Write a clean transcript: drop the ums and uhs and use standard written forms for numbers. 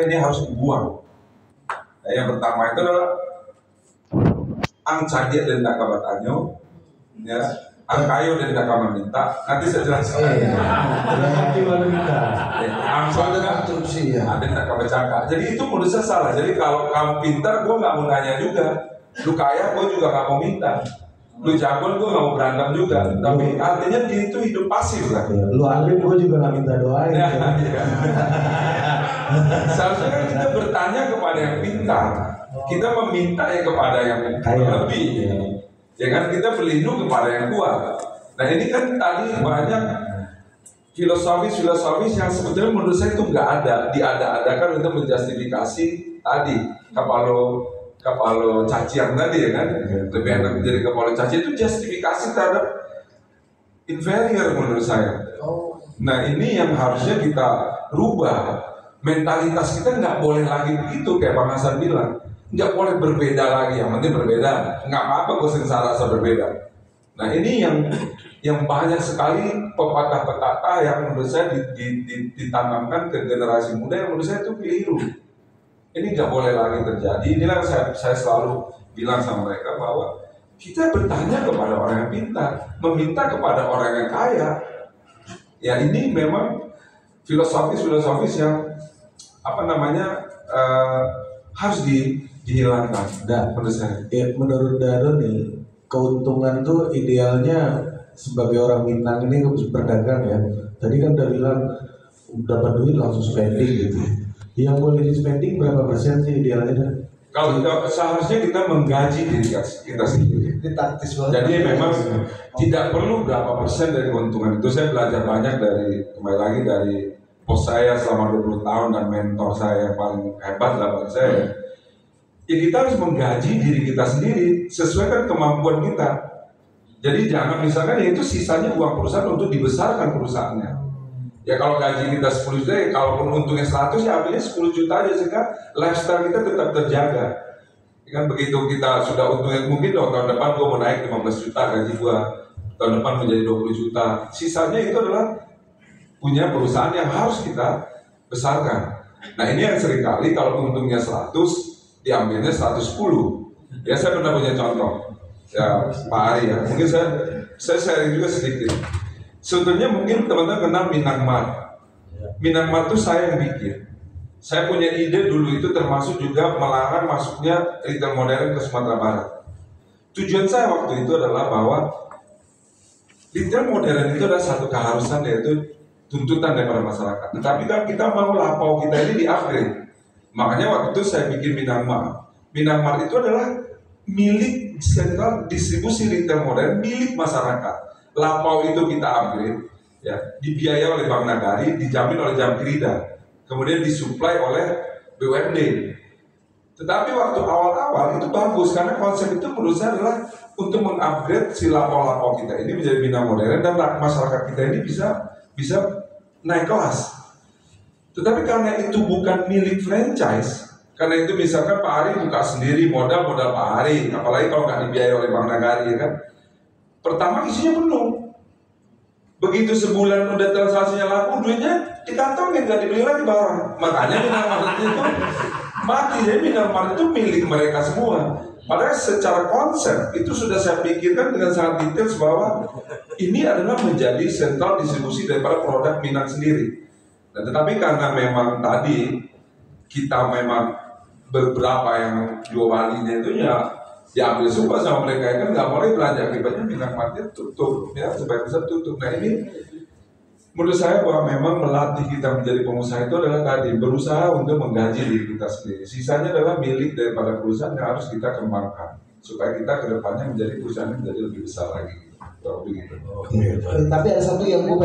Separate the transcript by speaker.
Speaker 1: ini harus dibuang. Nah, yang pertama itu adalah ang cadia dan nakabatanyo, ya, ang kayo dan nakaminta. Nanti saya jelaskan. Ang bangga ada nakabacaka. Jadi itu menurut saya salah. Jadi kalau kamu pintar, gue nggak mau nanya juga. Lu kaya, gue juga nggak mau minta. Lu jago, gue nggak mau berantem juga. Tapi artinya itu hidup pasif lah.
Speaker 2: Lu alim, gue juga nggak minta doain.
Speaker 1: Ya, ya. Seharusnya kan kita bertanya kepada yang pintar. Kita meminta yang kepada yang lebih. Ya kan, kita berlindung kepada yang kuat. Nah ini kan tadi banyak filosofis yang sebetulnya menurut saya itu nggak ada, diada-adakan untuk menjustifikasi tadi kapalo cacian tadi, ya kan, lebih enak menjadi kapalo cacian itu justifikasi terhadap inferior menurut saya. Nah ini yang harusnya kita rubah. Mentalitas kita nggak boleh lagi begitu, kayak Bang Hasan bilang, nggak boleh berbeda lagi, yang penting berbeda, nggak apa-apa gue sengsara berbeda. Nah ini yang banyak sekali pepatah-pepatah yang menurut saya ditanamkan ke generasi muda yang menurut saya itu keliru. Ini nggak boleh lagi terjadi. Inilah saya selalu bilang sama mereka bahwa kita bertanya kepada orang yang pintar, meminta kepada orang yang kaya. Ya ini memang filosofis yang harus dihilangkan. Menurut saya.
Speaker 2: Ya, menurut Dado nih, keuntungan tuh idealnya sebagai orang Minang ini harus berdagang ya. Tadi kan udah bilang dapat duit langsung spending gitu. Yang boleh di spending berapa persen sih idealnya?
Speaker 1: Kalau seharusnya kita menggaji diri kita sendiri.
Speaker 2: Ini taktis banget.
Speaker 1: Jadi memang tidak perlu berapa persen dari keuntungan itu. Saya belajar banyak kembali lagi dari bos saya selama 20 tahun dan mentor saya yang paling hebat lah bagi saya. Ya kita harus menggaji diri kita sendiri sesuaikan kemampuan kita. Jadi jangan misalkan ya itu sisanya uang perusahaan untuk dibesarkan perusahaannya. Ya kalau gaji kita 10 juta, ya kalaupun untungnya 100 ya ambilnya 10 juta aja sehingga lifestyle kita tetap terjaga. Ya kan begitu kita sudah untungnya mungkin tahun depan gua mau naik 15 juta gaji gua, tahun depan menjadi 20 juta. Sisanya itu adalah punya perusahaan yang harus kita besarkan. Nah ini yang seringkali kalau untungnya 100 diambilnya 110. Ya saya pernah punya contoh. Ya Pak Ari ya, mungkin saya sharing juga sedikit. Sebetulnya mungkin teman-teman kenal Minangmart. Minangmart itu saya yang bikin. Saya punya ide dulu itu termasuk juga melarang masuknya retail modern ke Sumatera Barat. Tujuan saya waktu itu adalah bahwa retail modern itu adalah satu keharusan, yaitu tuntutan daripada masyarakat. Tetapi kan kita mau lapau kita ini di-upgrade. Makanya waktu itu saya bikin Minangmart. Minangmart itu adalah milik sentral distribusi retail modern milik masyarakat. Lapau itu kita upgrade, ya, dibiayai oleh Bank Nagari, dijamin oleh Jamkrida, kemudian disuplai oleh BUMD. Tetapi waktu awal-awal itu bagus karena konsep itu menurut saya adalah untuk mengupgrade si lapau-lapau kita ini menjadi bina modern dan masyarakat kita ini bisa naik kelas. Tetapi karena itu bukan milik franchise, karena itu misalkan Pak Ari buka sendiri modal Pak Ari, apalagi kalau nggak dibiayai oleh Bank Nagari, ya kan? Pertama isinya penuh. Begitu sebulan udah transaksinya laku, duitnya dikantongin, nggak dibeli lagi barang. Makanya Minangmart itu mati. Jadi Minangmart itu milik mereka semua. Padahal secara konsep itu sudah saya pikirkan dengan sangat detail bahwa ini adalah menjadi sentral distribusi daripada produk Minang sendiri. Dan tetapi karena memang tadi kita memang beberapa yang jualnya itu ya diambil sumpah sama mereka, kan nggak boleh belanja, akibatnya Minangmartnya tutup, ya supaya bisa tutup. Nah ini menurut saya bahwa memang melatih kita menjadi pengusaha itu adalah tadi berusaha untuk menggaji diri kita sendiri. Sisanya adalah milik daripada perusahaan yang harus kita kembangkan supaya kita kedepannya menjadi perusahaan yang menjadi lebih besar lagi. Begitu.
Speaker 2: Tapi ada satu yang gue